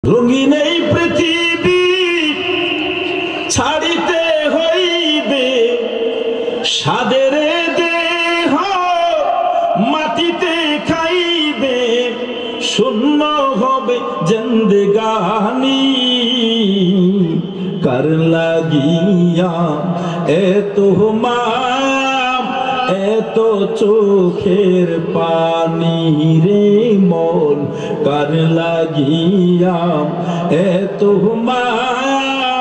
রঙিন এই পৃথিবী ছাড়িতে হইবে, সাদের দেহ মাটিতে খাইবে, শূন্য হবে জিন্দেগানি। কার লাগিয়া এত মায়া, এত চোখের পানি রে মন, কার লাগিয়া এত মায়া,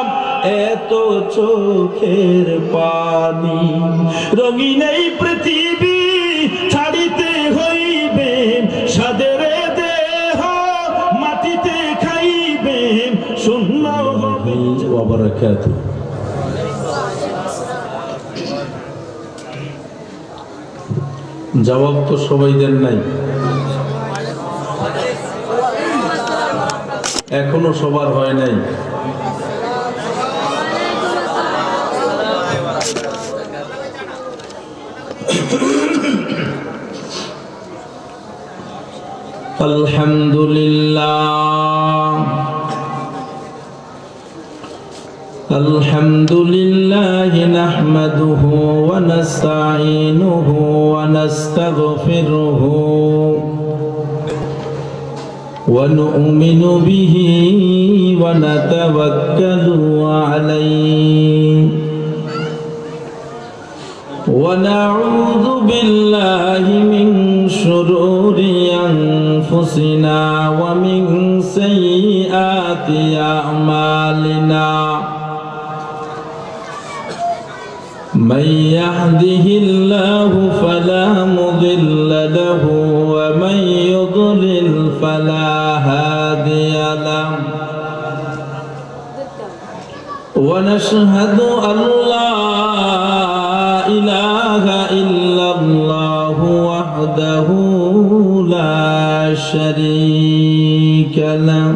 এত চোখের পানি। রঙিন এই পৃথিবী ছাড়িতে হইবে, সাদের দেহ মাটিতে খাইবে, শূন্য হবে। জবাব তো সবাই দেন নাই, এখনো সবার হয় নাই। আলহামদুলিল্লাহ, আলহামদুলিল্লাহি নাহমাদুহু ওয়া নাস্তাঈনুহু ওয়া নাস্তাগফিরুহু ওয়া নু'মিনু বিহি ওয়া নাতাওয়াক্কালু আলাইহি ওয়া নাউযু বিল্লাহি মিন শুরুরি আনফুসিনা ওয়া মিন সাইয়্যাতি আ'মালিনা। من يهده الله فلا مضل له ومن يضلل فلا هادي له، ونشهد أن لا إله إلا الله وحده لا شريك له،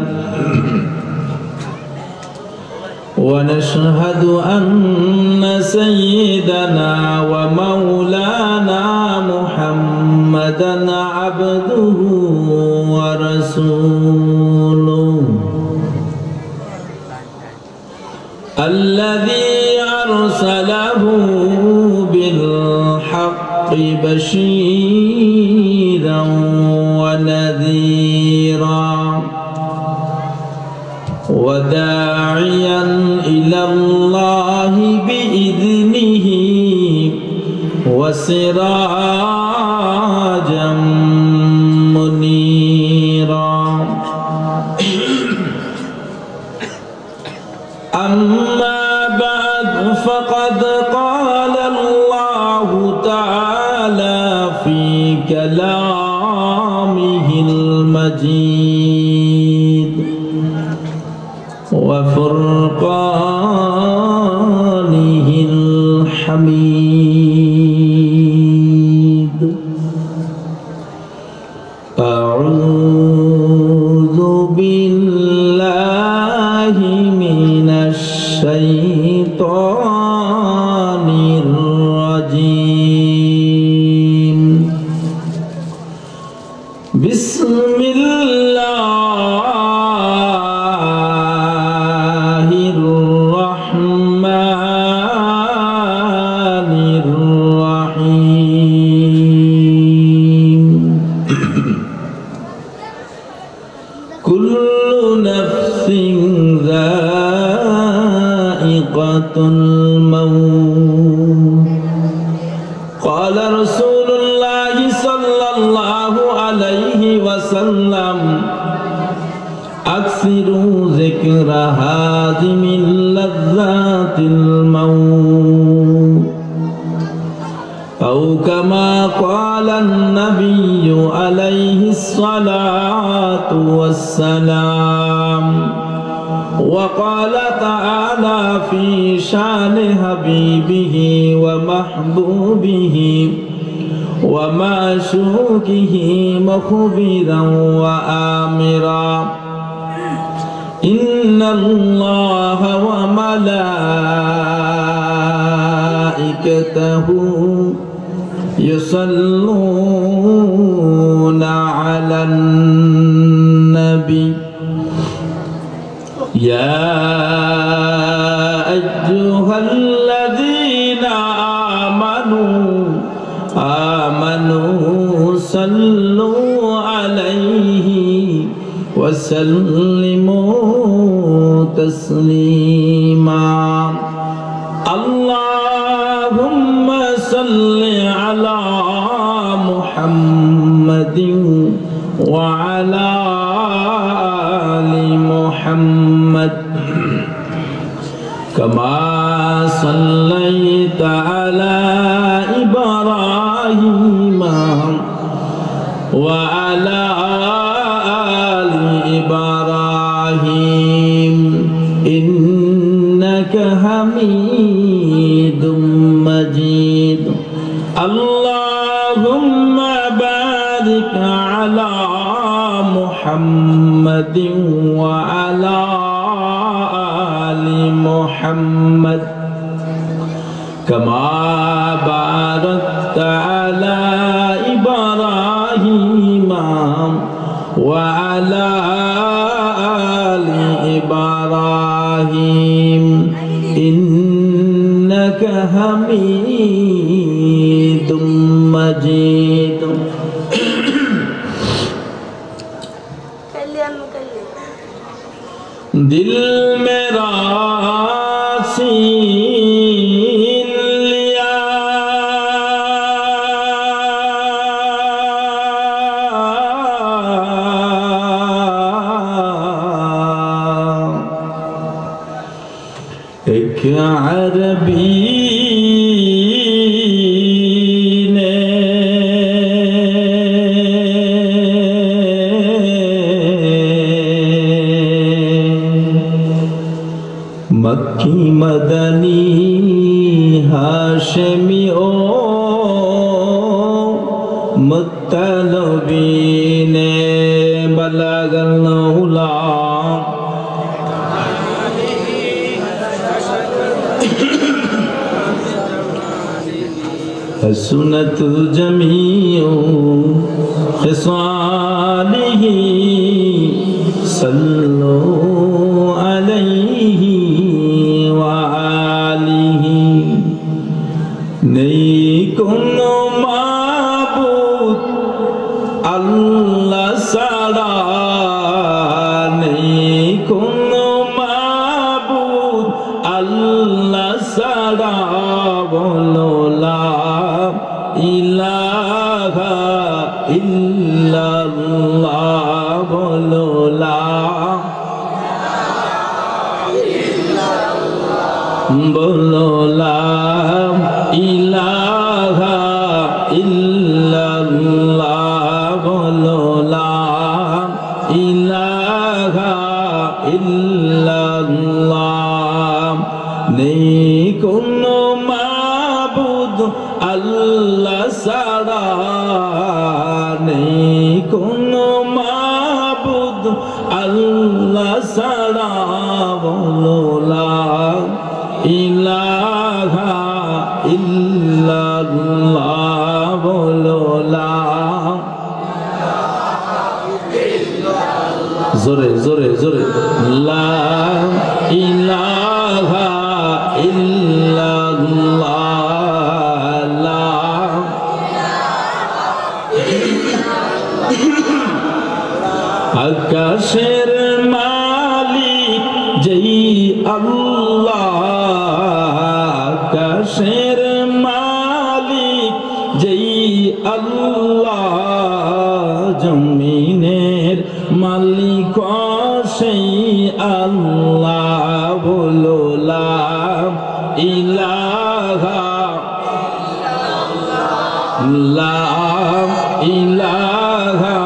ونشهد أن سيدنا ومولانا محمدا عبده ورسوله الذي أرسله بالحق بشيرا ونذيرا وداعيا إلى الله بإذنه وسراجا منيرا. أما بعد فقد قال الله تعالى في كلامه المجيد وفرقانه الحميد. أعوذ بالله من الشيطان الرجيم. بسم الله الرحمن الرحيم. كل نفس ذائقة الموت. قال رسول الله صلى الله عليه وسلم أكثروا ذكر هادم اللذات الموت، أو كما قال النبي عليه الصلاة والسلام. وقال تعالى في شان حبيبه ومحبوبه ومعشوقه مخبرا وآمرا: إن الله وملائكته يصلون على النبي يا أيها الذين آمنوا صلوا عليه وسلموا تسليما اللهم صل على محمد وعلى آل محمد كما صليت على إبراهيم وعلى آل إبراهيم إنك حميد مجيد اللهم بارك على محمد وعلى آل محمد كما باركت على إبراهيم وعلى آل إبراهيم إنك حميد مجيد दिल मेरा सीन लिया एक अरबी मक्की मदनी हाशमी ओ मुत्तलबी ने बलगल उला हसनत जमीओ खिसालिही सल्लो अलैहि नहीं कोनो माबूद अल्लाह साड़ा नहीं कोनो माबूद अल्लाह साड़ा बोलो ला इलाहा इल्लल्लाह बोलो ला बोलो ला इलाहा इल्लल्लाह बोलो ला इलाहा इल्लल्लाह नहीं कोनो माबूद अल्लाह साड़ा नहीं कोनो माबूद अल्लाह साड़ा बोलो ला इलाहा इल्लल्लाह बोलो ला जोरे जोरे जोरे ला इलाहा इल्लल्लाह ला आकाशेर मालिक जय अल्लाह आकाशेर मालिक जय अल्लाह जमीनेर मालिक সেই আল্লাহ বলো লা ইলাহা লা ইলাহা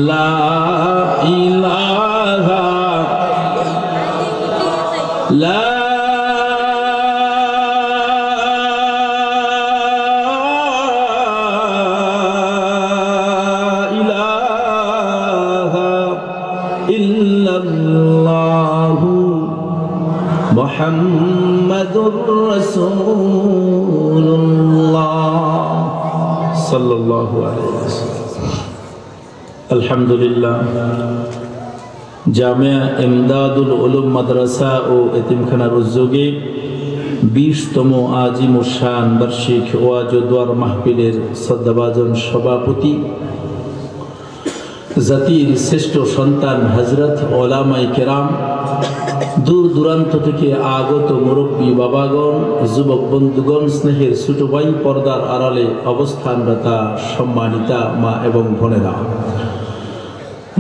লা ইলাহা লা মুহাম্মাদুর রাসূলুল্লাহ সাল্লাল্লাহু আলাইহি ওয়াসাল্লাম। আলহামদুলিল্লাহ, জামিয়া ইমদাদুল উলুম মাদ্রাসা ও এতিমখানার উদ্যোগে 20তম আজিম শান বার্ষিক ওয়াজ ও দোয়ার মাহফিলের শ্রদ্ধাভাজন সভাপতি, জাতির শ্রেষ্ঠ সন্তান হযরত ওলামায়ে কেরাম, দূর দূরান্ত থেকে আগত মুরব্বী বাবাগণ, যুবক বন্ধুগণ, স্নেহের ছোট ভাই, পর্দার আড়ালে অবস্থানরতা সম্মানিতা মা এবং বোনেরা,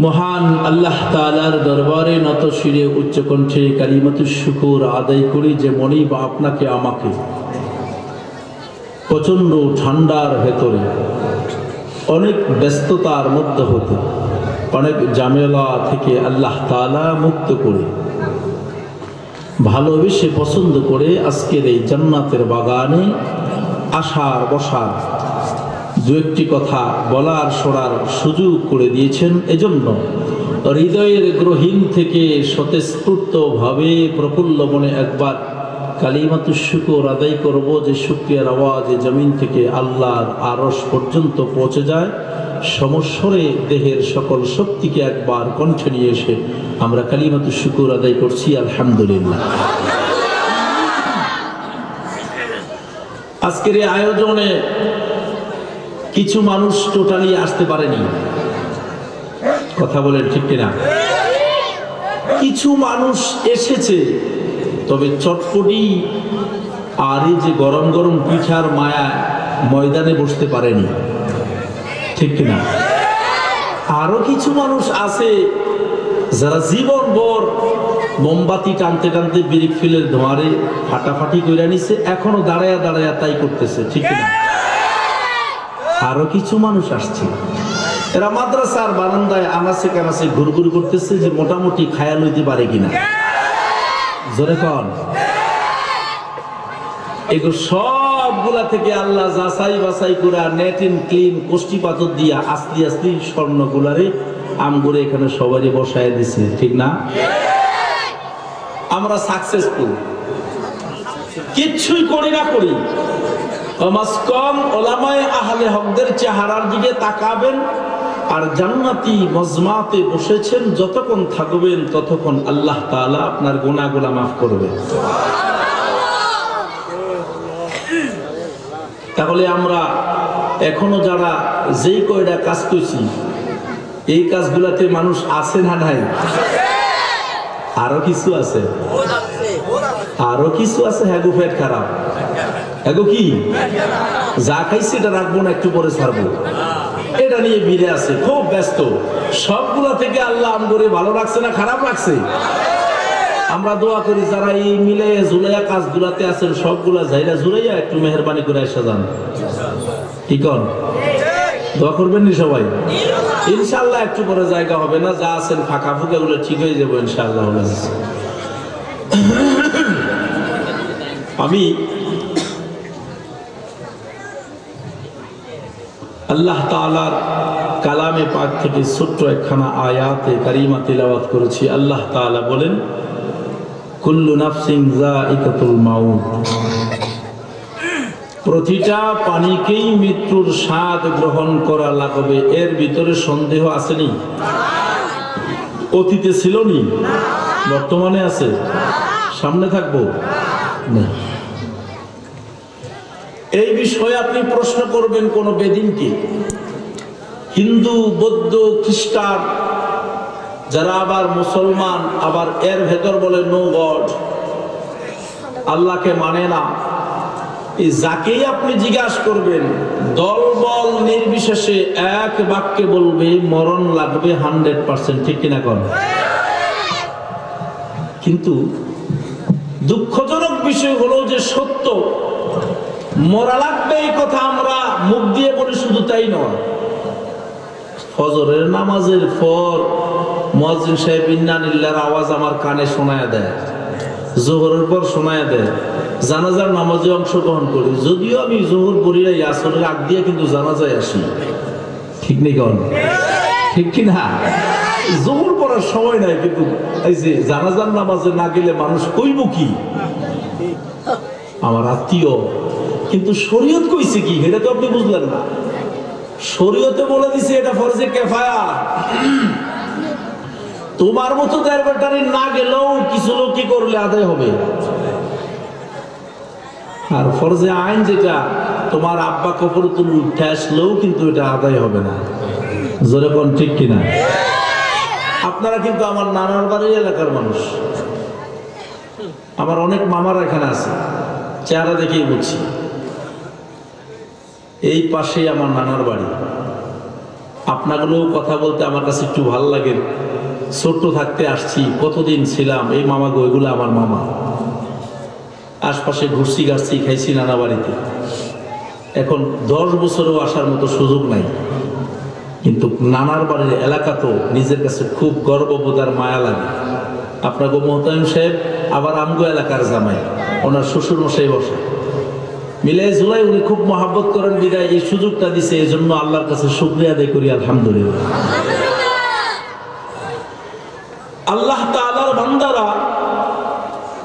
মহান আল্লাহ তাআলার দরবারে নত শিরে উচ্চ কণ্ঠে কালিমাতুশ শুকর আদায় করি যে মনিব আপনাকে আমাকে প্রচন্ড ঠান্ডার ভেতরে, অনেক ব্যস্ততার মধ্যে হতে, অনেক ঝামেলা থেকে আল্লাহ তাআলা মুক্ত করে, ভালোবেসে পছন্দ করে আজকের এই জান্নাতের বাগানে আসার বসার দু একটি কথা বলার শোনার সুযোগ করে দিয়েছেন। এজন্য হৃদয়ের গ্রহীন থেকে স্বতঃস্ফূর্তভাবে প্রফুল্ল মনে একবার কালিমাতুশ শুকর আদায় করব, যে শুকরিয়ার আওয়াজে জমিন থেকে আল্লাহর আরশ পর্যন্ত পৌঁছে যায়। সমস্বরে দেহের সকল শক্তিকে একবার কণ্ঠে নিয়ে এসে আমরা কালিমাতুশ শুকর আদায় করছি আলহামদুলিল্লাহ। আজকের এই আয়োজনে কিছু মানুষ টোটালি আসতে পারেনি, কথা বলেন ঠিক কিনা? কিছু মানুষ এসেছে, তবে চটপটি আর এই যে গরম গরম পিঠার মায়া ময়দানে বসতে পারেনি, ঠিক কিনা? আরো কিছু মানুষ আছে যারা জীবনভর মোমবাতি টানতে টানতে বিড়ি ফিলের ধোঁয়ারে ফাটাফাটি করে নিছে, এখনো দাঁড়ায়া দাঁড়ায়া তাই করতেছে, ঠিক কিনা? আরো কিছু মানুষ আসছে, এরা মাদ্রাসার বারান্দায় আনাচে কানাচে ঘুরঘুর করতেছে যে মোটামুটি খায়াল হইতে পারে কিনা, জোরে কন। এগুলো সবগুলা থেকে আল্লাহ যাচাই বাছাই করে নেট এন্ড ক্লিন কোষ্টি পাথর দিয়া আস্তে আস্তে স্বর্ণগুলারে আমগুলো এখানে সবারই বসায় দিছে, ঠিক না? আমরা সাকসেসফুল, কিচ্ছুই করি না করি, কম ওলামায়ে আহলে হকদের চেহারার দিকে তাকাবেন আর জান্নাতি মজমাতে বসেছেন, যতক্ষণ থাকবেন ততক্ষণ আল্লাহ তাআলা আপনার গুনাহগুলো মাফ করবেন। তাহলে আমরা এখনো যারা যেই কয়টা কাজ করছি, এই কাজগুলাতে মানুষ আছে না নাই? আরো কিছু আছে, আরো কিছু আছে হ্যাগো পেট খারাপ, হ্যাগো কি যা খাইছি এটা রাখবো না, একটু পরে ছাড়বো, এটা নিয়ে বিড়ে আছে, খুব ব্যস্ত। সবগুলা থেকে আল্লাহ আমগরে ভালো রাখছে না খারাপ রাখছে? আমরা দোয়া করি যারা এই মিলে জুলাইয়া কাজগুলাতে আছেন সবগুলা যাইরা জুলাইয়া একটু মেহেরবানি করে এসে যান, ঠিক কন? দোয়া করবেন নি সবাই? ইনশাআল্লাহ একটু পরে জায়গা হবে না, যা আছেন ফাঁকা ফুঁকা গুলো ঠিক হয়ে যাবো ইনশাআল্লাহ। আমি আল্লাহ তাআলার কালামে পাক থেকে ছোট্ট একখানা আয়াতে কারিমা তিলাওয়াত করেছি। আল্লাহ তাআলা বলেন, কুল্লু নাফসিন যায়িকাতুল মাউত, প্রতিটা প্রাণীকেই মৃত্যুর স্বাদ গ্রহণ করা লাগবে। এর ভিতরে সন্দেহ আসেনি? অতীতে ছিল নি, বর্তমানে আছে, সামনে থাকবো না। এই বিষয়ে আপনি প্রশ্ন করবেন কোন বেদিনকে, হিন্দু, বৌদ্ধ, খ্রিস্টান, যারা আবার মুসলমান, আবার এর ভেতর বলে নো গড, আল্লাহকে মানে না, এই যাকেই আপনি জিজ্ঞাসা করবেন দলবল নির্বিশেষে এক বাক্যে বলবে মরণ লাগবে 100%, ঠিক কিনা কন? কিন্তু দুঃখজনক বিষয় হলো যে সত্য, মরা লাগবে এই কথা আমরা মুখ দিয়ে বলি, শুধু তাই নয়, ফজরের নামাজের পর মুয়াজ্জিন সাহেব ইন্নালিল্লাহর আওয়াজ আমার কানে শোনায়া দেয়, যোহরের পর শোনায়া দেয়, জানাজার নামাজে অংশগ্রহণ করি, যদিও আমি যোহর পড়ি নাই, আসরের আগ দিয়ে কিন্তু জানাজায় আসি, ঠিক নেই কন? ঠিক কিনা? যোহর পড়ার সময় নাই, কিন্তু এই যে জানাজার নামাজে না গেলে মানুষ কইব কি আমার আত্মীয়, কিন্তু শরীয়ত কইছে কি এটা তো আপনি বুঝলেন না। শরীয়তে বলে দিছে এটা ফরজে কিফায়া। তোমার মতো দেড় ব্যাটারি না গেলেও কিছু লোক কি করলে আদায় হবে। আর ফরজে আইন যেটা তোমার আব্বা কবরতুল উঠে আসলেও কিন্তু এটা আদায় হবে না। জোরে কোন ঠিক কিনা? আপনারা কিন্তু আমার নানার বাড়ির এলাকার মানুষ, আমার অনেক মামারা এখানে আছে, চেহারা দেখেই বুঝছি। এই পাশেই আমার নানার বাড়ি। আপনাগুলো কথা বলতে আমার কাছে একটু ভালো লাগে। ছোট্ট থাকতে আসছি, কতদিন ছিলাম, এই মামা গো এগুলো আমার মামা। আশপাশে ঘুরছি গাছছি খাইছি নানা বাড়িতে। এখন 10 বছরেও আসার মতো সুযোগ নাই, কিন্তু নানার বাড়ির এলাকা তো নিজের কাছে খুব গর্ববোধ আর মায়া লাগে। আপনাকে মোহতামিম সাহেব আবার আমগো এলাকার জামাই, ওনার শ্বশুর মশাই বসে মিলাই জুলাই, উনি খুব মহাব্বত করেন বিদায় এই সুযোগটা দিছে। এই জন্য আল্লাহর কাছে শুকরিয়া আদায় করি, আলহামদুলিল্লাহ। আল্লাহ তাআলার বান্দারা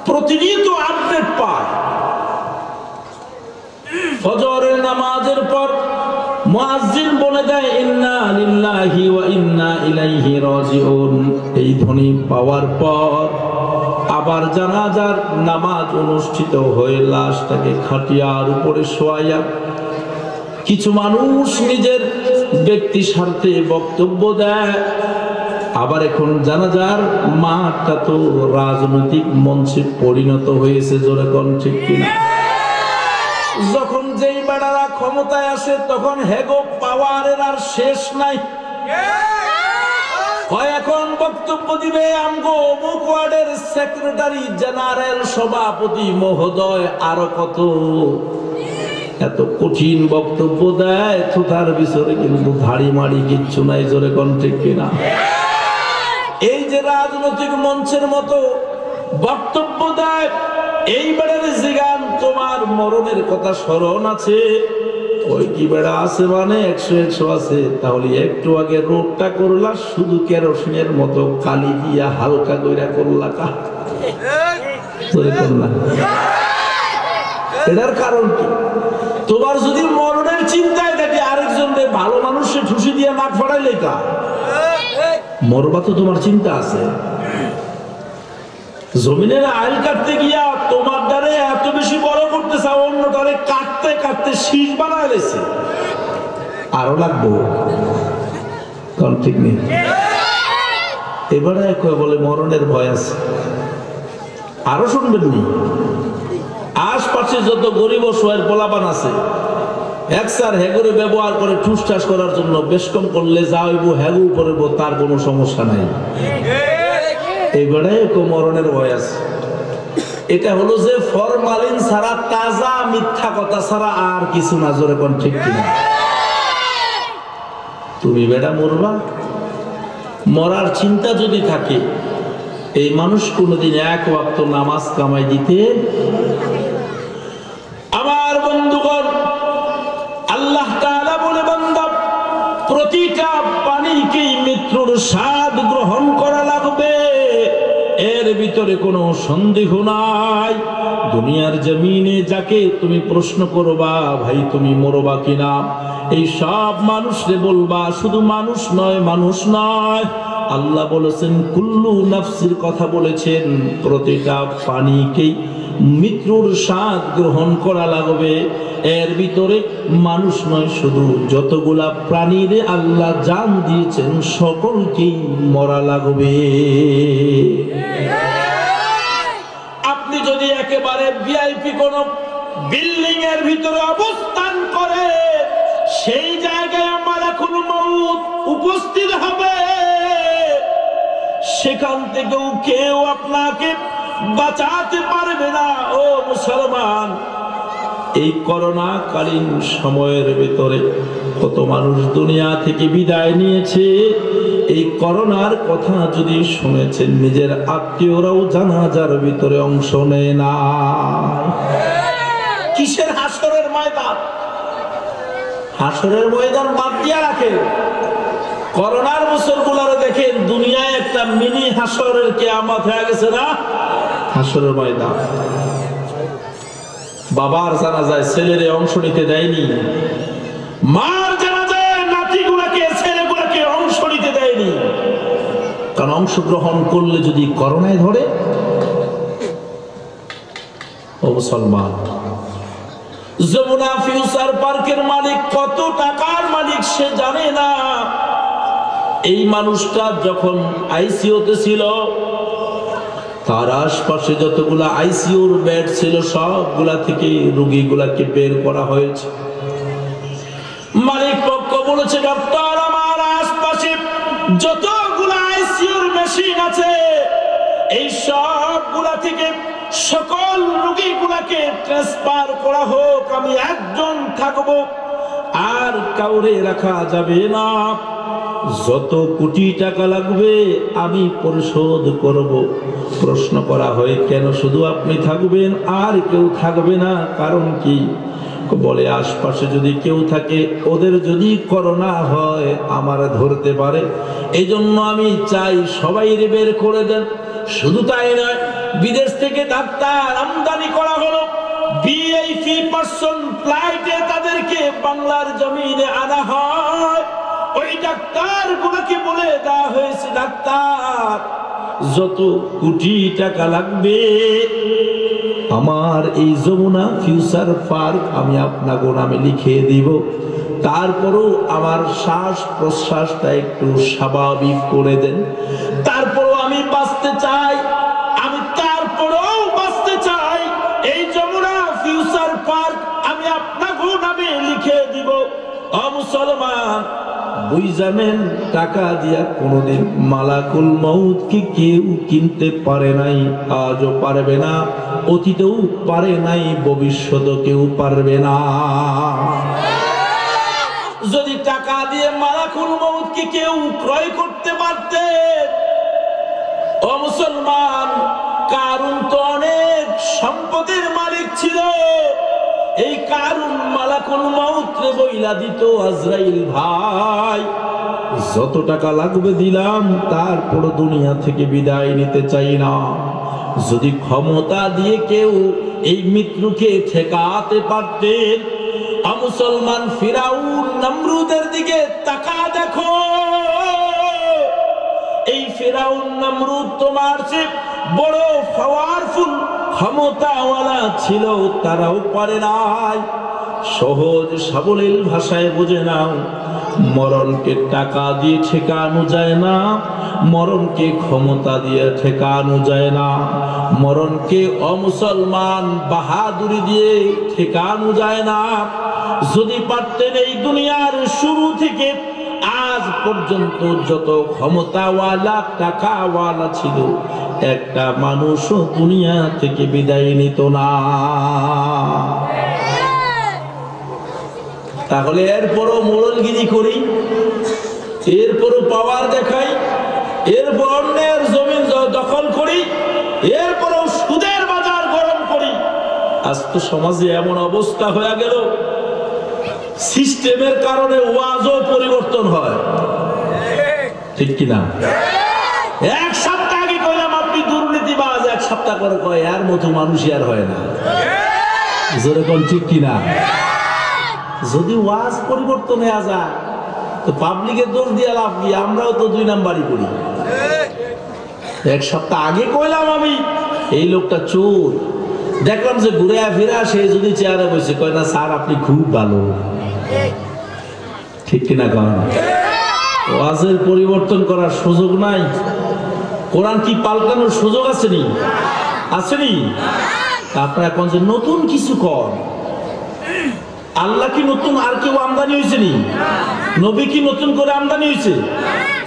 প্রতিনিয়ত আপডেট পায়। ফজরের নামাজের পর মুয়াজ্জিন বলে দেয় ইন্না লিল্লাহি ওয়া ইন্না ইলাইহি রাজিউন। এই ধ্বনি পাওয়ার পর আবার জানাজার নামাজ অনুষ্ঠিত হয়ে লাশটাকে খাটিয়ার উপরে শোয়াইয়া কিছু মানুষ নিজের ব্যক্তি স্বার্থে বক্তব্য দেয়। আবার এখন জানাজার মাঠটা তো রাজনৈতিক মঞ্চে পরিণত হয়েছে। জোরে কোন ঠিক কিনা? যখন যেই বেড়ারা ক্ষমতায় আসে তখন হেগো পাওয়ারের আর শেষ নাই। এখন বক্তব্য দিবে আমগো অমুক ওয়ার্ডের সেক্রেটারি জেনারেল, সভাপতি মহোদয়, আরো কত এত কঠিন বক্তব্য দেয়। তার বিষয়ে কিন্তু ধাড়ি মাড়ি কিচ্ছু নাই। জোরে কোন ঠিক কিনা? এই যে রাজনৈতিক মঞ্চের মতো বক্তব্য দেয়, এই বেড়ার জিগান তোমার মরণের কথা স্মরণ আছে? ওই কি বেড়া আছে মানে 100 আছে, তাহলে একটু আগে রোডটা করলা শুধু কেরোসিনের মতো কালি দিয়া হালকা কইরা করলা কা? এটার কারণ কি? তোমার যদি মরণের চিন্তায় থাকে আরেকজনকে ভালো মানুষে ঠুসি দিয়ে মাঠ ফাড়াইলে কা? মরবা তো তোমার চিন্তা আছে। জমিনের আইল কাটতে গিয়া তোমার দ্বারে এত বেশি বড় করতে চাও, অন্য দ্বারে কাটতে কাটতে শীষ বানায় লেছে, আরো লাগবো। কোন ঠিক নেই? এবারে বলে মরণের ভয় আছে। আরো শুনবেন নি, আশপাশে যত গরিব অসহায়ের পোলাপান আছে একসার হেগুরে ব্যবহার করে ঠুসঠাস করার জন্য বেশ কম করলে যা হইব হেগু উপরে তার কোনো সমস্যা নাই। এইবারে মরণের ভয় আছে। এটা হলো যে ফরমালিন ছাড়া, তাজা মিথ্যা কথা ছাড়া আর কিছু না। জোরে কোন ঠিক কিনা? তুমি বেটা মরবা, মরার চিন্তা যদি থাকে, এই মানুষ কোনদিন এক ওয়াক্ত নামাজ কামাই দিতে। আমার বন্ধুগণ, আল্লাহ তাআলা বলে বান্দা প্রতিটা পানিকেই মৃত্যুর স্বাদ গ্রহণ করা লাগবে, এর ভিতরে কোনো সন্দেহ নাই। দুনিয়ার জমিনে যাকে তুমি প্রশ্ন করবা ভাই তুমি মরবা কিনা, এই সব মানুষরে বলবা শুধু মানুষ নয়, মানুষ নয়। আল্লাহ বলেছেন কুল্লু নাফসির কথা বলেছেন, প্রতিটা প্রাণীকেই মৃত্যুর স্বাদ গ্রহণ করা লাগবে। এর ভিতরে মানুষ নয়, শুধু যতগুলা প্রাণীরে আল্লাহ জান দিয়েছেন সকলকেই মরা লাগবে। আপনি যদি একেবারে ভিআইপি কোন বিল্ডিং এর ভিতরে অবস্থান করে, সেই জায়গায় আমার এখন মউত উপস্থিত হবে, সেখান থেকেও কেউ আপনাকে বাঁচাতে পারবে না। ও মুসলমান, এই করোনা কালীন সময়ের ভিতরে কত মানুষ দুনিয়া থেকে বিদায় নিয়েছে। এই করোনার কথা যদি শুনেছেন, নিজের আত্মীয়রাও জানাজার ভিতরে অংশ নেয় না। কিসের হাসরের ময়দান? হাসরের ময়দান বাদ দিয়া রাখেন, করোনার বছরগুলোরে দেখেন, দুনিয়ায় একটা মিনি হাসরের কিয়ামত হয়ে গেছে না? হাসরের ময়দান। বাবার জানাজায় ছেলেরে অংশ নিতে দেয়নি, মার জানাজায় কারণ অংশগ্রহণ করলে যদি করোনায় ধরে, ও মুসলমান, যমুনা ফিউচার পার্কের মালিক কত টাকার মালিক সে জানে না। এই মানুষটা যখন আইসিইউতে ছিল, তার আশপাশে যতগুলা আইসিইউর বেড ছিল সবগুলা থেকে রোগীগুলাকে বের করা হয়েছে। মালিক পক্ষ বলেছে, ডাক্তার, আমার আশপাশে যতগুলা আইসিইউর মেশিন আছে এই সবগুলা থেকে সকল রোগীগুলাকে ট্রান্সফার করা হোক, আমি একজন থাকবো, আর কাউরে রাখা যাবে না। যত কোটি টাকা লাগবে আমি পরিশোধ করব। প্রশ্ন করা হয়, কেন শুধু আপনি থাকবেন আর কেউ থাকবে না, কারণ কি? বলে, আশপাশে যদি কেউ থাকে ওদের যদি করোনা হয় আমার ধরতে পারে, এই জন্য আমি চাই সবাই বের করে দেন। শুধু তাই নয়, বিদেশ থেকে ডাক্তার আমদানি করা হলো, ভিআইপি পারসন ফ্লাইটে তাদেরকে বাংলার জমিনে আনা হয়। ওই ডাক্তার গুলোকে বলে দেওয়া হয়েছে, ডাক্তার যত কোটি টাকা লাগবে আমার এই যমুনা ফিউচার পার্ক আমি আপনাকে নামে লিখে দিব, তারপরও আমার শ্বাস প্রশ্বাসটা একটু স্বাভাবিক করে দেন, তারপরও আমি বাঁচতে চাই, আমি তারপরেও বাঁচতে চাই, এই যমুনা ফিউচার পার্ক আমি আপনাকে নামে লিখে দিব। ও মুসলমান, বুঝানেন, টাকা দিয়া কোনদিন মালাকুল মউত কি কেউ কিনতে পারে নাই, আজও পারবে না, অতীতেও পারে নাই, ভবিষ্যতেও কেউ পারবে না। যদি টাকা দিয়ে মালাকুল মউত কি কেউ ক্রয় করতে পারতে, ও মুসলমান, কারুন তো অনেক সম্পদের মালিক ছিল, এই কারুন মালাকুল মউত রে বইলা দিত, আজরাইল ভাই যত টাকা লাগবে দিলাম, তারপর দুনিয়া থেকে বিদায় নিতে চাই না। যদি ক্ষমতা দিয়ে কেউ এই মৃত্যুকে ঠেকাতে পারতেন, মুসলমান, ফিরাউন নমরুদের দিকে তাকা দেখো, এই ফিরাউন নমরুদ তোমার চেয়ে বড় পাওয়ারফুল ক্ষমতাওয়ালা ছিল, তারাও পারে নাই। সহজ সাবলীল ভাষায় বুঝে নাও, মরণকে টাকা দিয়ে ঠেকানো যায় না, মরণকে ক্ষমতা দিয়ে ঠেকানো যায় না, মরণকে অমুসলমান বাহাদুরি দিয়ে ঠেকানো যায় না। যদি পারতেন এই দুনিয়ার শুরু থেকে আজ পর্যন্ত যত ক্ষমতাওয়ালা টাকাওয়ালা ছিল, একটা মানুষও দুনিয়া থেকে বিদায় নিত না। তাহলে এরপরও মোড়লগিরি করি, এরপরও পাওয়ার দেখাই, এরপর অন্যের জমিন দখল করি, এরপরও সুদের বাজার গরম করি। আজ তো সমাজে এমন অবস্থা হয়ে গেল, সিস্টেমের কারণে ওয়াজও পরিবর্তন হয়, ঠিক কিনা? এক সপ্তাহ আগে কইলাম আপনি দুর্নীতিবাজ, এক সপ্তাহ করে কয় এর মতো মানুষই আর হয় না, যেরকম, ঠিক কিনা? যদি ওয়াজ পরিবর্তন হয়ে যায় তো পাবলিকের দোষ দিয়ে লাভ কি? আমরাও তো 2 নাম্বারই করি। এক সপ্তাহ আগে কইলাম আমি এই লোকটা চোর, দেখলাম যে ঘুরে ফিরে সে যদি চেয়ারে বসে, কয় না স্যার আপনি খুব ভালো, ঠিক কিনা? কারণ ওয়াজের পরিবর্তন করার সুযোগ নাই। কোরআন কি পাল্টানোর সুযোগ আসেনি? আসেনি? আপনারা এখন যে নতুন কিছু কর, আল্লাহ কি নতুন আর কেউ আমদানি হয়েছে নি? নবী কি নতুন করে আমদানি হয়েছে?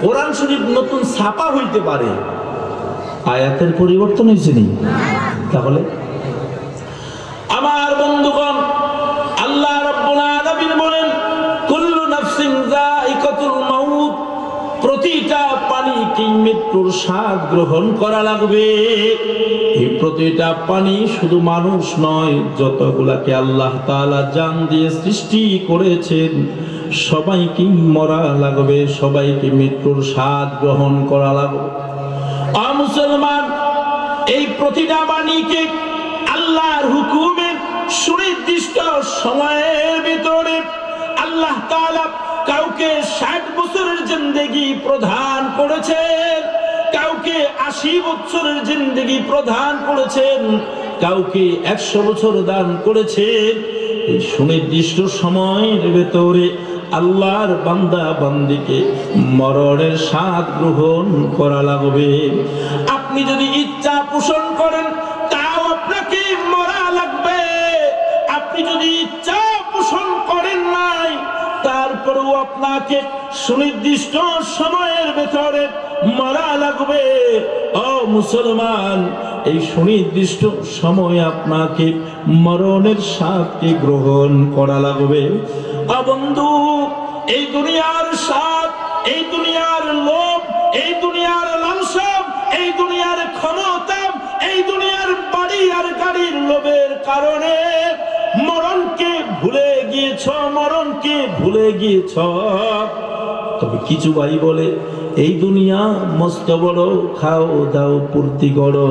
কোরআন শরীফ নতুন ছাপা হইতে পারে, আয়াতের পরিবর্তন হয়েছে নি? তাহলে আমার বন্ধুগণ, আল্লাহ রাব্বুল আলামিন বলেন, কুল্লু নাফসিন যায়িকাতুল মাউত, প্রতিটা পানি কি মৃত্যুর স্বাদ গ্রহণ করা লাগবে। এই প্রতিটা পানি শুধু মানুষ নয়, যতগুলাকে আল্লাহ তাআলা জান দিয়ে সৃষ্টি করেছেন সবাইকে মরা লাগবে, সবাইকে মৃত্যুর স্বাদ গ্রহণ করা লাগবে। মুসলমান, এই প্রতিটা বাণীকে আল্লাহর হুকুমে সুনির্দিষ্ট সময়ের ভিতরে আল্লাহ তাআলা কাউকে 60 বছরের জিন্দেগি প্রদান করেছেন, 80 বছরের জিন্দেগি প্রদান করেছেন, কাউকে 100 বছর দান করেছেন। এই সুনির্দিষ্ট সময়ের ভেতরে আল্লাহর বান্দা বান্দিকে মরণের স্বাদ গ্রহণ করা লাগবে। আপনি যদি ইচ্ছা পোষণ করেন তাও আপনাকে মরা লাগবে। আপনি যদি ইচ্ছা পোষণ করেন নাই তারপরেও আপনাকে সুনির্দিষ্ট সময়ের ভেতরে মরা লাগবে। ও মুসলমান, এই সুনির্দিষ্ট সময় আপনাকে মরণের স্বাদকে গ্রহণ করা লাগবে। বন্ধু, এই দুনিয়ার স্বাদ, এই দুনিয়ার লোভ, এই দুনিয়ার লালসা, এই দুনিয়ার ক্ষমতা, এই দুনিয়ার বাড়ি আর গাড়ির লোভের কারণে মরণকে ভুলে গিয়েছ, মরণকে ভুলে গিয়েছ। তবে কিছু ভাই বলে এই দুনিয়া মস্ত বড়, খাও দাও ফুর্তি করো।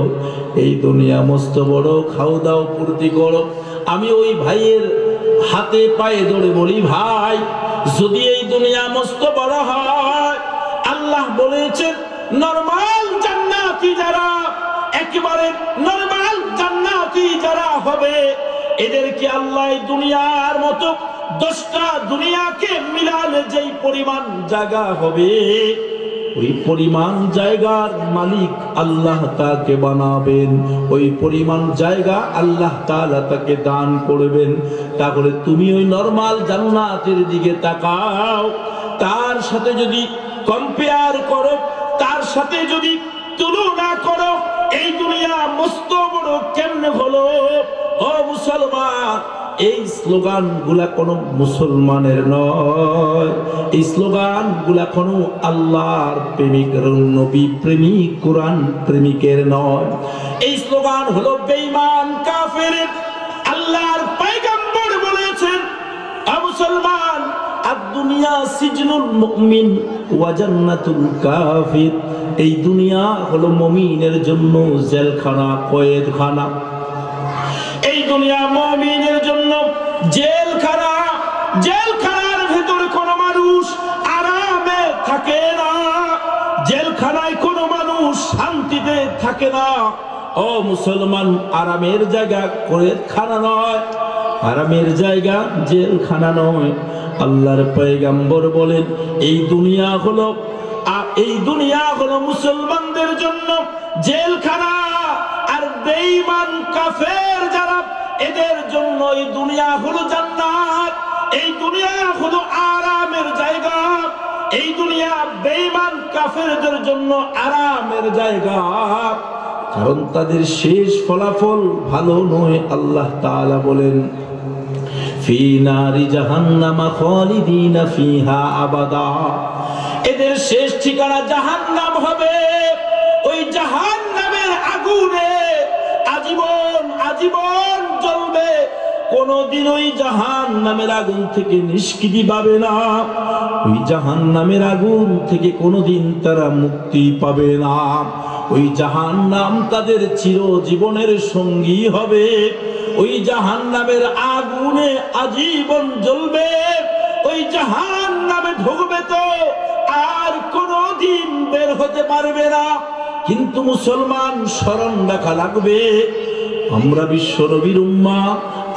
এই দুনিয়া মস্ত বড়, খাও দাও ফুর্তি করো। আমি ওই ভাইয়ের হাতে পায়ে ধরে বলি, ভাই যদি এই দুনিয়া মস্ত বড় হয়, আল্লাহ বলেছেন নরমাল জান্নাতি যারা, একেবারে নরমাল জান্নাতি যারা হবে, এদেরকে আল্লাহ দুনিয়ার মতো 10টা দুনিয়াকে মিলালে যেই পরিমাণ জায়গা হবে, ওই পরিমাণ জায়গার মালিক আল্লাহ তাকে বানাবেন, ওই পরিমাণ জায়গা আল্লাহ তাআলা তাকে দান করবেন। তাহলে তুমি ওই নরমাল জান্নাতের দিকে তাকাও, তার সাথে যদি কম্পেয়ার করো, তার সাথে যদি তুলনা করো, এই দুনিয়া মস্ত বড় কেমনে হলো? ও মুসলমান, এই স্লোগান গুলা কোন মুসলমানের নয়, এই স্লোগান গুলা কোন আল্লাহর প্রেমিক, নবী প্রেমিক, কোরআন প্রেমিকের নয়। এই স্লোগান হলো বেঈমান কাফেরের। আল্লাহর পয়গম্বর বলেছেন, মুসলমান, আদ-দুনিয়া সিজনুল মুমিন ওয়া জান্নাতুল কাফির। এই দুনিয়া হলো মুমিনের জন্য জেলখানা, কয়েদখানা। এই দুনিয়া মুমিনের জন্য জেলখানা। জেলখানার ভেতরে কোনো মানুষ আরামে থাকে না, জেলখানায় কোনো মানুষ শান্তিতে থাকে না। ও মুসলমান, আরামের জায়গা কয়েদখানা নয়, আরামের জায়গা জেলখানা নয়। আল্লাহর পয়গম্বর বলেন, এই দুনিয়া হলো মুসলমানদের জন্য জেলখানা, আর বেঈমান কাফের যারা, এদের জন্য এই দুনিয়া হলো জান্নাত। এই দুনিয়া হলো আরামের জায়গা, এই দুনিয়া বেঈমান কাফেরদের জন্য আরামের জায়গা, কারণ তাদের শেষ ফলাফল ভালো নয়। আল্লাহ তাআলা বলেন, ফি নারি জাহান্নামা খালিদিনা ফিহা আবাদা। এদের শেষ ঠিকানা জাহান্নাম হবে। ওই জাহান্নামের আগুনে আজীবন আজীবন জ্বলবে, কোনদিন ওই জাহান্নামের আগুন থেকে নিষ্কৃতি পাবে না। ওই জাহান্নামের আগুন থেকে কোনদিন তারা মুক্তি পাবে না। ওই জাহান্নাম তাদের চিরজীবনের সঙ্গী হবে। ওই জাহান্নামের আগুনে আজীবন জ্বলবে। ওই জাহান্নামে ঢুকবে তো আর কোনদিন বের হতে পারবে না। কিন্তু মুসলমান, স্মরণ রাখা লাগবে, আমরা বিশ্ব নবীর উম্মাহ,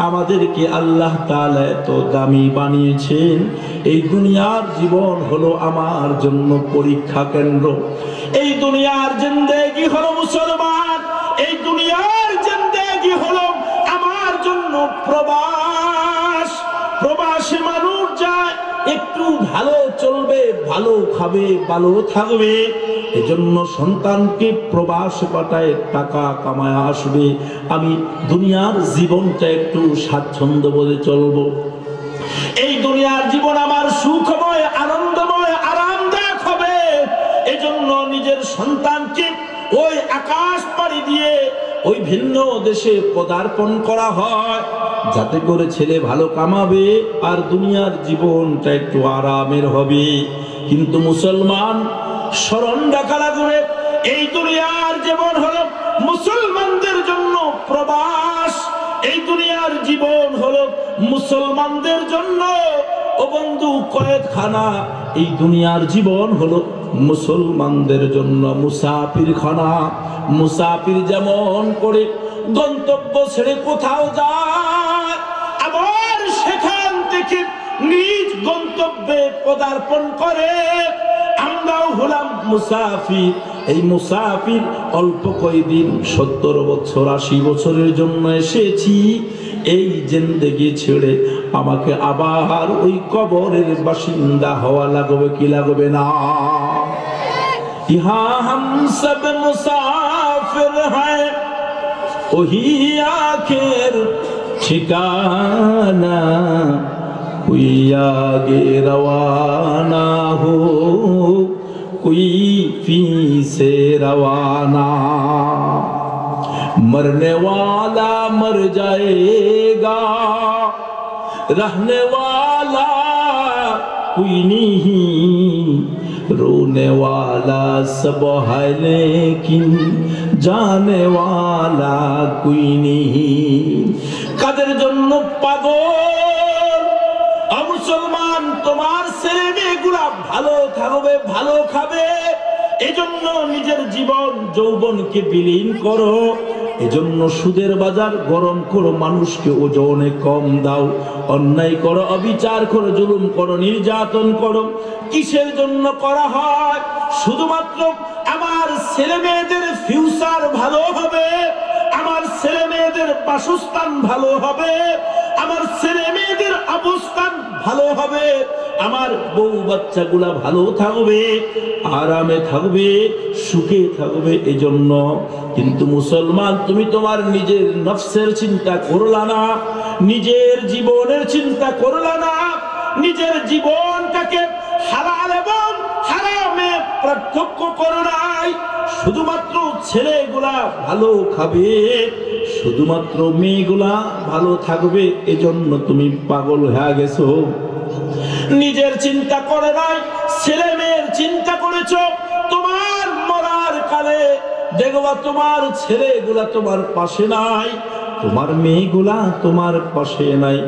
আমাদেরকে আল্লাহ তাআলা এত দামি বানিয়েছেন। এই দুনিয়ার জীবন হলো আমার জন্য পরীক্ষা কেন্দ্র। এই দুনিয়ার জিন্দেগি হলো মুসলমান, এই দুনিয়ার জিন্দেগি হলো আমার জন্য প্রবাস। প্রবাসে মানুষ যায়, একটু ভালো চলবে, ভালো খাবে, ভালো থাকবে, এজন্য সন্তানকে প্রবাসে পাঠায়, টাকা কামায় আসবে। আমি দুনিয়ার জীবনটা একটু স্বাচ্ছন্দ্য বোধে চলবো। এই দুনিয়ার জীবন আমার সুখময়, আনন্দময়, আরামদায়ক হবে। এজন্য নিজের সন্তানকে ওই আকাশ পাড়ি দিয়ে ওই ভিন্ন দেশে পদার্পণ করা হয়, যাতে করে ছেলে ভালো কামাবে আর দুনিয়ার জীবনটা একটু আরামের হবে। কিন্তু মুসলমান, স্মরণ রাখা লাগবে, এই দুনিয়ার জীবন হলো মুসলমানদের জন্য প্রবাস। এই দুনিয়ার জীবন হলো মুসলমানদের জন্য, ও বন্ধু কয়েদখানা। এই দুনিয়ার জীবন হলো মুসলমানদের জন্য মুসাফিরখানা। মুসাফির যেমন করে গন্তব্য ছেড়ে কোথাও যায়, আবার সেখান থেকে নিজ গন্তব্যে পদার্পণ করে, আমরাও হলাম মুসাফির। এই মুসাফির অল্প কয়েকদিন, 70 বছর 80 বছরের জন্য এসেছি। এই জিন্দেগি ছেড়ে আমাকে আবার ওই কবরের বাসিন্দা হওয়া লাগবে কি লাগবে না? ইহা হাম সব মুসাফির হ্যায়, ওহি আখের ঠিকানা। कोई आगे रवाना हो, कोई फी से रवाना। मरने वाला मर जाएगा, रहने वाला कोई नहीं। रोने वाला सब है लेकिन जाने वाला कोई नहीं। কাদের জন্য পাগল মুসলমান? তোমার ছেলে মেয়েগুলা ভালো থাকবে, ভালো খাবে, এজন্য নিজের জীবন যৌবনকে বিলীন করো। এজন্য সুদের বাজার গরম করো, মানুষকে ওজনে কম দাও, অন্যায় করো, অবিচার করো, জুলুম করো, নির্যাতন করো। কিসের জন্য করা হয়? শুধুমাত্র আমার ছেলে মেয়েদের ফিউচার ভালো হবে, আমার ছেলে মেয়েদের বাসস্থান ভালো হবে, আমার ছেলে মেয়েদের অবস্থান ভালো হবে, আমার বউ বাচ্চাগুলা ভালো থাকবে, আরামে থাকবে, সুখে থাকবে, এজন্য। কিন্তু মুসলমান, তুমি তোমার নিজের নফসের চিন্তা করলা না, নিজের জীবনের চিন্তা করলা না, নিজের জীবনটাকে হালাল এবং হারামে পার্থক্য করো নাই। শুধুমাত্র ছেলেগুলা ভালো খাবে, শুধুমাত্র মেয়েগুলা ভালো থাকবে, এজন্য তুমি পাগল হয়ে গেছো। নিজের চিন্তা করে নাই, ছেলে মেয়ের চিন্তা করেছো। তোমার মরার কালে দেখবা তোমার ছেলেগুলা তোমার পাশে নাই, তোমার মেয়েগুলা তোমার পাশে নাই।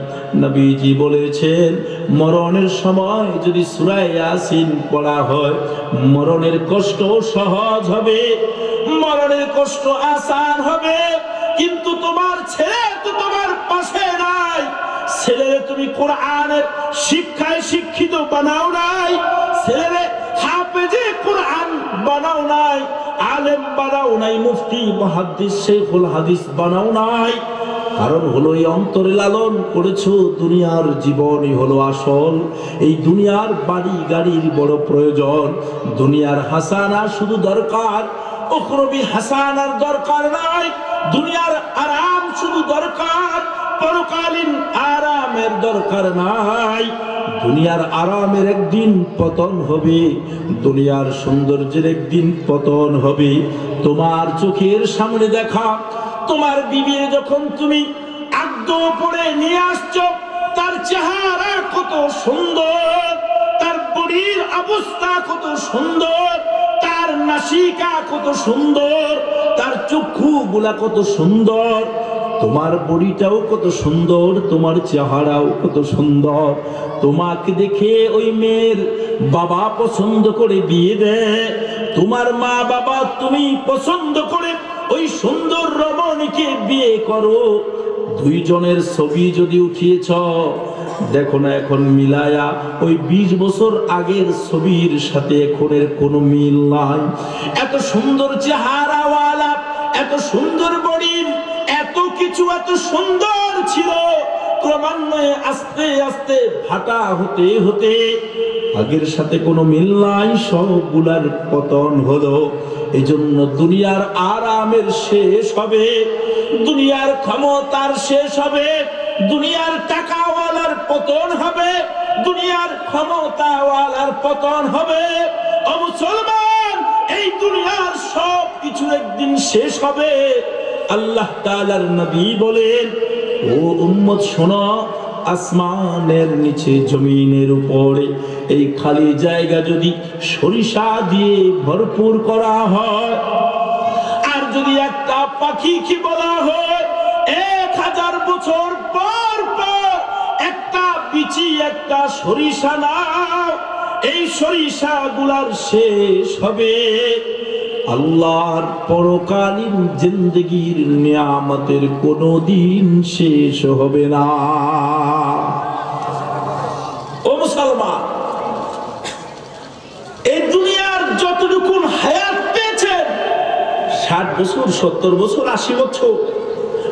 নবীজি বলেছেন, মরণের সময় যদি সূরা ইয়াসিন পড়া হয়, মরণের কষ্ট সহজ হবে, মরণের কষ্ট আসান হবে। কিন্তু তোমার ছেলে তো তোমার পাশে নাই, ছেলেরে তুমি কোরআনের শিক্ষায় শিক্ষিত বানাও নাই, ছেলেরে হাফেজে কোরআন বানাও নাই, আলেম বানাও নাই, মুফতি মুহাদ্দিস শেখুল হাদিস বানাও নাই। কারণ হলো এই অন্তরে লালন করেছো দুনিয়ার জীবনই হলো আসল। এই দুনিয়ার বাড়ি গাড়ির বড় প্রয়োজন, দুনিয়ার হাসানা শুধু দরকার, উখরবি হাসানার দরকার নাই। দুনিয়ার আরাম শুধু দরকার, পরকালীন আরামের দরকার নাই। দুনিয়ার আরামের একদিন পতন হবে, দুনিয়ার সৌন্দর্যের একদিন পতন হবে। তোমার চোখের সামনে দেখা তোমার বিবির যখন তুমি আদ্য পরে নিয়ে আসছো, তার চেহারা কত সুন্দর, তার বডির অবস্থা কত সুন্দর, তার নাসিকা কত সুন্দর, তার চক্ষু গুলা কত সুন্দর, তোমার বডিটাও কত সুন্দর, তোমার চেহারাও কত সুন্দর। তোমাকে দেখে ওই মেয়ের বাবা পছন্দ করে বিয়ে দেয়, তোমার মা বাবা তুমি পছন্দ করে ওই সুন্দর রমণীকে বিয়ে করো। দুইজনের ছবি যদি উঠিয়েছ, দেখো না এখন মিলায়া ওই 20 বছর আগের ছবির সাথে এখনের কোনো মিল নাই। এত সুন্দর চেহারাওয়ালা, এত সুন্দর বডির, এত কিছু এত সুন্দর ছিল, ক্রমান্বয়ে আস্তে আস্তে ভাটা হতে হতে আগের সাথে কোনো মিল নাই, সবগুলার পতন হলো। এই জন্য দুনিয়ার আরামের শেষ হবে, দুনিয়ার ক্ষমতার শেষ হবে, দুনিয়ার টাকাওয়ালার পতন হবে, দুনিয়ার ক্ষমতাওয়ালার পতন হবে। ও মুসলমান, এই দুনিয়ার সব কিছু একদিন শেষ হবে। আল্লাহ তাআলার নবী বলেন, ও উম্মত শোনো, আসমানের নিচে জমিনের উপরে এই খালি জায়গা যদি সরিষা দিয়ে ভরপুর করা হয়, আর যদি একটা পাখিকে বলা হয় 1000 বছর পর পর একটা পিছি একটা সরিষা নাও, এই সরিষা গুলার শেষ হবে আল্লাহর পরকালীন জিন্দেগির নিয়ামতের কোনদিন শেষ হবে না। ও মুসলমান, এই দুনিয়ার যতটুকু হায়াত পেয়েছেন, 60 বছর, 70 বছর, 80 বছর,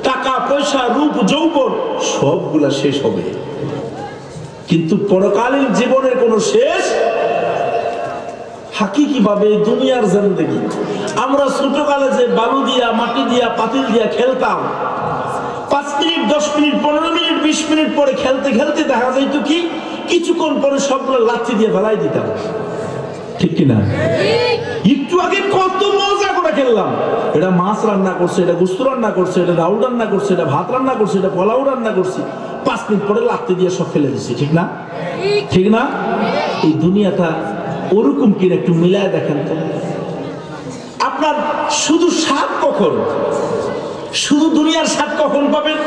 টাকা পয়সা, রূপ যৌবন সবগুলা শেষ হবে, কিন্তু পরকালীন জীবনের কোন শেষ হাকিকি ভাবে দুনিয়ার জিন্দেগি। আমরা ছোটকালে যে বালু দিয়া, মাটি দিয়া, পাতিল দিয়া খেলতাম, 5 মিনিট, 10 মিনিট, 15 মিনিট, 20 মিনিট পরে খেলতে খেলতে দেখা যাইত কি কিছুক্ষণ পরে সবগুলো লাঠি দিয়ে ফেলাই দিতাম, ঠিক কিনা? একটু আগে কত মজা করে খেললাম, এটা মাছ রান্না করছে, এটা গোস্ত রান্না করছে, এটা ডাউল রান্না করছে, এটা ভাত রান্না করছে, এটা পোলাও রান্না করছি, 5 মিনিট পরে লাঠি দিয়ে সব ফেলে দিছি, ঠিক না? ঠিক না? এই দুনিয়াটা ওরকম কিনা একটু মিলায় দেখেন তো। আপনার শুধু স্বাদ কখন, শুধু দুনিয়ার স্বাদ কখন পাবেন?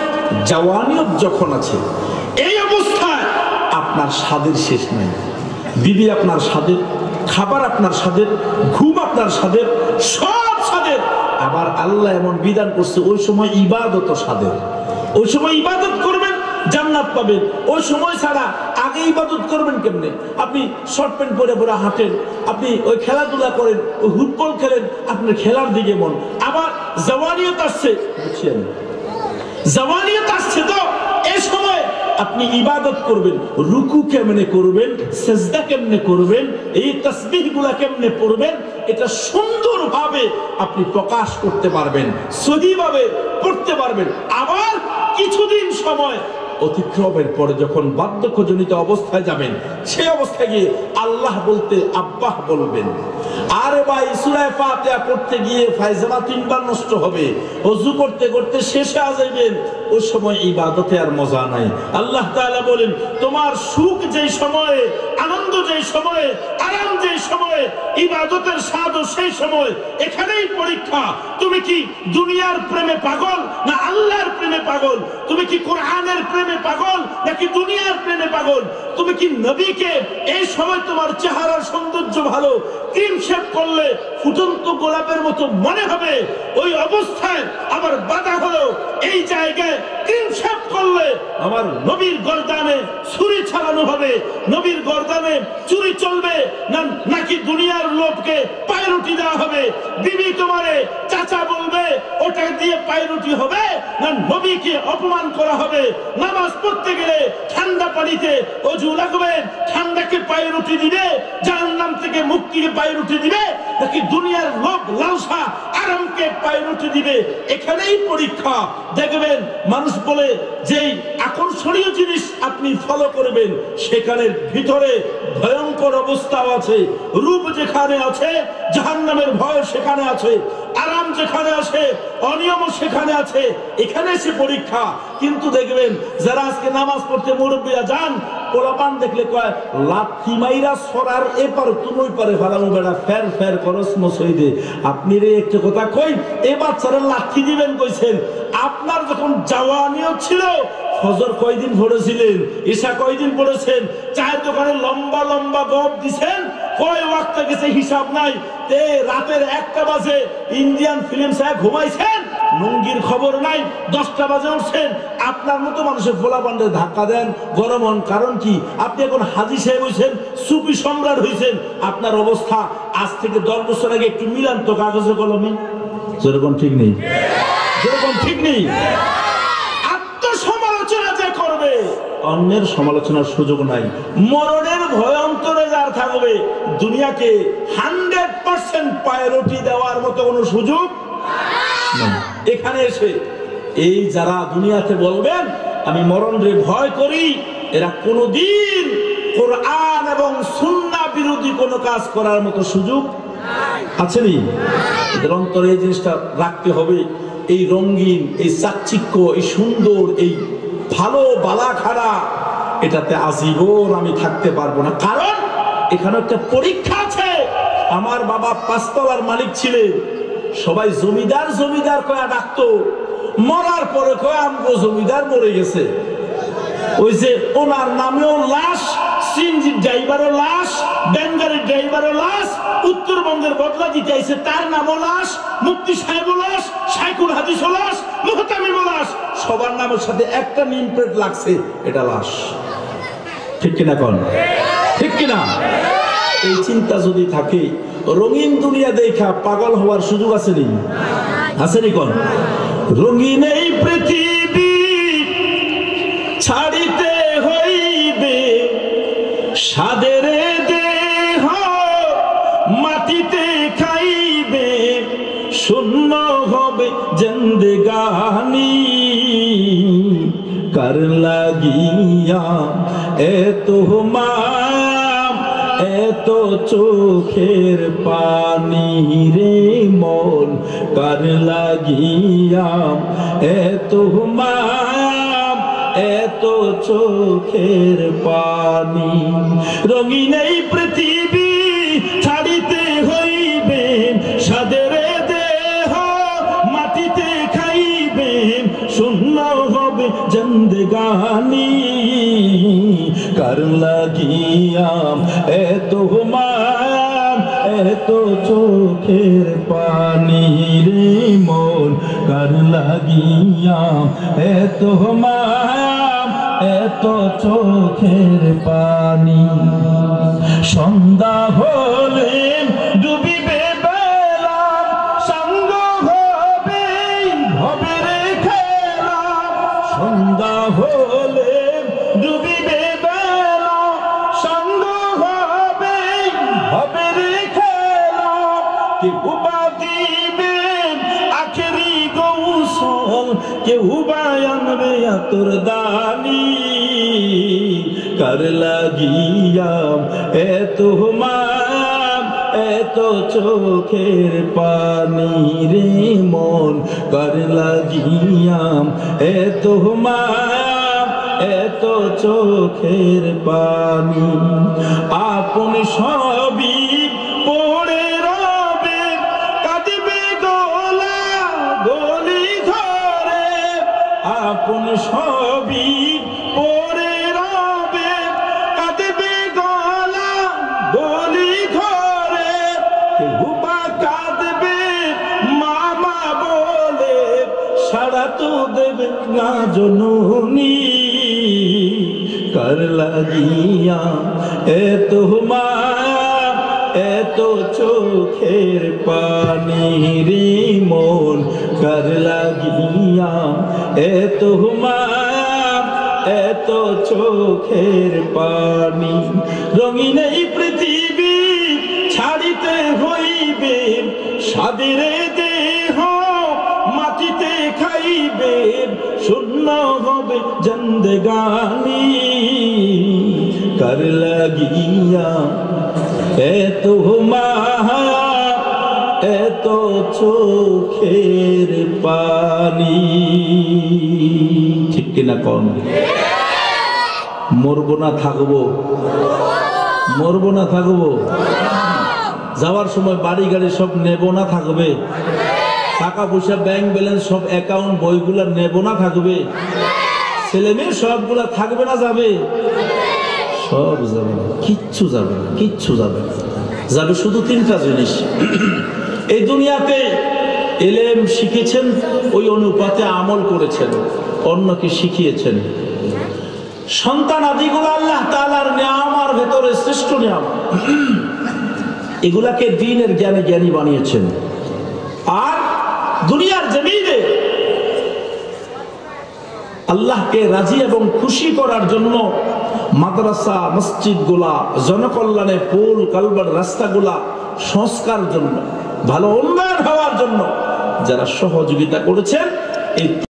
জওয়ানিয়ত যখন আছে, এই অবস্থায় আপনার স্বাদের শেষ নাই। বিবি আপনার স্বাদের, খাবার আপনার স্বাদের, ঘুম আপনার স্বাদের, সব স্বাদের। আবার আল্লাহ এমন বিধান করছে ওই সময় ইবাদত স্বাদের, ওই সময় ইবাদত করবেন জান্নাত পাবেন। ওই সময় ছাড়া আগে ইবাদত করবেন কেমনে? আপনি শর্ট প্যান্ট পরে পরে হাঁটেন, আপনি ওই খেলাধুলা করেন, ওই ফুটবল খেলেন, আপনার খেলার দিকে মন। আবার জওয়ানিয়ত আসছে, বুঝছেন? জওয়ানিয়ত আসছে তো এই সময় আপনি ইবাদত করবেন, রুকু কেমনে করবেন, সেজদা কেমনে করবেন, এই তাসবিহ গুলা কেমনে পড়বেন, এটা সুন্দরভাবে আপনি প্রকাশ করতে পারবেন, সহিভাবে পড়তে পারবেন। আবার কিছুদিন সময় অতিক্রমের পরে যখন বার্ধক্যজনিত অবস্থায় যাবেন, সেই অবস্থায় গিয়ে আল্লাহ বলতে আব্বাহ বলবেন। আরে ভাই, সূরা ফাতিহা পড়তে গিয়ে ফায়জামা 3 বার নষ্ট হবে, ওযু করতে করতে শেষে আজাইবেন, ওই সময় ইবাদতে আর মজা নাই। আল্লাহ তাআলা বলেন, তোমার সুখ যেই সময়ে, আনন্দ যেই সময়ে, আরাম যেই সময়ে, ইবাদতের স্বাদও সেই সময়। এখানেই পরীক্ষা, তুমি কি দুনিয়ার প্রেমে পাগল না আল্লাহর প্রেমে পাগল? তুমি কি কোরআনের প্রেমে পাগল নাকি দুনিয়ার প্রেমে পাগল? তুমি কি নবীকে, এই সময় তোমার চেহারার সৌন্দর্য ভালো, ক্রিম শেভ করলে ফুটন্ত গোলাপের মতো মনে হবে, ওই অবস্থায় আবার বাধা হলো এই জায়গায় ক্রিম শেভ করলে আমার নবীর গর্দানে ছুরি চালানো হবে, নবীর গর্দানে চুরি চলবে না, নাকি দুনিয়ার লোককে পায়রুটি দেওয়া হবে? বিবি তোমারে চাচা বলবে, ওটা দিয়ে পায়রুটি হবে না নবীকে অপমান করা হবে? নামাজ পড়তে গেলে ঠান্ডা পানিতে অজু লাগবে, ঠান্ডাকে পায়রুটি দিবে, জাহান্নাম থেকে মুক্তিকে পায়রুটি দিবে, নাকি দুনিয়ার লোক লালসা আরামকে পায়রুটি দিবে? এখানেই পরীক্ষা। দেখবেন মানুষ বলে যেই আকর্ষণীয় জিনিস আপনি ফলো করবেন, সেখানের ভিতরে ভয়ঙ্কর অবস্থাও আছে। রূপ যেখানে আছে, জাহান্নামের ভয় সেখানে আছে, আরাম যেখানে আছে, অনিয়ম সেখানে আছে। এখানে সে পরীক্ষা। কিন্তু দেখবেন যারা আজকে নামাজ পড়তে মুরব্বীরা যান, পোলাপান দেখলে কয় লাথি মাইরা সরার এপার তুমি পারে ফালামু বেড়া ফের ফের করস মসইদে। আপনি রে একটা কথা কই, এ বাচ্চারা লাথি দিবেন কইছেন? আপনার যখন জওয়ানিয়ত ছিল, ফজর কয়দিন পড়েছিলেন, ঈশা কয়দিন পড়েছেন, চায়ের দোকানে লম্বা লম্বা গপ দিছেন, কয় ওয়াক্ত গেছে হিসাব নাই, তে রাতের 1টা বাজে ইন্ডিয়ান ফিল্ম সাহেব ঘুমাইছেন, লুঙ্গির খবর নাই, 10টা বাজে উঠছেন। আপনার মতো মানুষের ফোলা বান্ডে ধাক্কা দেন, গরম হন। কারণ কি? আপনি এখন হাজী সাহেব হয়েছেন, সুফি সম্রাট হয়েছেন। আপনার অবস্থা আজ থেকে 10 বছর আগে একটু মিলান তো কাগজে কলমে। যেরকম ঠিক নেই, যেরকম ঠিক নেই। আত্মসমালোচনা যে করবে, অন্যের সমালোচনার সুযোগ নাই। মরণের ভয় অন্তরে যার থাকবে, দুনিয়াকে 100% প্রায়োরিটি দেওয়ার মতো কোনো সুযোগ নাই। এখানে এসে এই যারা দুনিয়াতে বলবেন আমি মরণরে ভয় করি, এরা কোনোদিন কোরআন এবং সুন্নাহ বিরোধী কোনো কাজ করার মতো সুযোগ আছে নি? এদের অন্তরে এই জিনিসটা রাখতে হবে। এই রঙিন, এই চাকচিক্য, এই সুন্দর, এই ভালো বালা খাড়া, এটাতে আজীবন আমি থাকতে পারবো না। কারণ এখানে একটা পরীক্ষা আছে। আমার বাবা 5 তলার মালিক ছিলেন, সবাই জমিদার জমিদার কয়া ডাকতো। মরার পরে কয় আমগো জমিদার মরে গেছে। ওই যে ওনার নামেও লাশ, সিএনজি ড্রাইভারও লাশ, ব্যাঙ্গারের ড্রাইভারও লাশ, উত্তরবঙ্গের বদলা দিতে আইছে তার নামও লাশ, মুফতি সাহেবও লাশ, শাইখুল হাদিসও লাশ, মুহতামিমও লাশ, সবার নামের সাথে একটা নেম প্লেট লাগছে, এটা লাশ। ঠিক কিনা কোন? ঠিক কিনা? এই চিন্তা যদি থাকে, রঙিন দুনিয়া দেখা পাগল হওয়ার সুযোগ আছে নি? আছে নি কোন? রঙিন এই পৃথিবী ছাড়িতে হইবে, সাদের দেহ মাটিতে খাইবে, শূন্য হবে জিন্দেগানি, কার লাগিয়া এত মায়া এত চোখের পানি রে মন, কার লাগিয়া এত মায়া এত চোখের পানি। রঙিন এই পৃথিবী ছাড়িতে হইবে, সাদের দেহ মাটিতে খাইবে, শূন্য হবে জিন্দেগানি, কার লাগিয়া এত মায়া এত চোখের পানি রে মন, কার লাগিয়া এত মায়া এত চোখের পানি। সন্ধ্যা হলে ডুবিবে বেলা, সঙ্গ হবে হবে রে খেলা, সন্ধ্যা হলে ডুবিবে বেলা, সঙ্গ হবে হবে রে খেলা, কেউ বা দিবে আখেরি গোসল, কেউ বা আনবে আতর দানি, কার লাগিয়া এত মায়া এত চোখের পানি রে মন, কার লাগিয়া এত মায়া এত চোখের পানি। আপন সবই পড়ে রবে, কাঁদবে গলা গলি ধরে, আপন সবই পড়ে রবে, কাঁদবে গলা গলি ধরে, কেউ বা কাঁদবে মামা বলে, সাড়া তো দেবে না জননী, কার লাগিয়া এত মায়া এত চোখের পানি রে মন, কার লাগিয়া এত মায়া এত চোখের পানি। রঙিন এই পৃথিবী ছাড়িতে হইবে, সাদের দেহ মাটিতে খাইবে, শূন্য হবে জিন্দেগানি, কার লাগিয়া এত মায়া এত চোখের পানি। ঠিক কিনা কোন? মরবো না থাকবো? মরবো না থাকবো? যাওয়ার সময় বাড়ি গাড়ি সব নেব না থাকবে? টাকা পয়সা ব্যাংক ব্যালেন্স সব অ্যাকাউন্ট বইগুলা নেব না থাকবে? ছেলে মেয়ে সবগুলা থাকবে না যাবে? সব যাবে, কিচ্ছু যাবে না, কিচ্ছু যাবে না। যাবে শুধু তিনটা জিনিস। এই দুনিয়াতে ইলম শিখেছেন, ওই অনুপাতে আমল করেছেন, অন্যকে শিখিয়েছেন। সন্তান আদিগুলো আল্লাহ তাআলার নিয়ামতের ভেতরে শ্রেষ্ঠ নিয়ামত, এগুলাকে দ্বীনের জ্ঞানে জ্ঞানী বানিয়েছেন। আর দুনিয়ার জমিনে আল্লাহকে রাজি এবং খুশি করার জন্য মাদ্রাসা মসজিদগুলা, জনকল্যাণে পুল কালভার্ট রাস্তাগুলা সংস্কার জন্য, ভালো উন্নয়ন হওয়ার জন্য যারা সহযোগিতা করেছেন, এই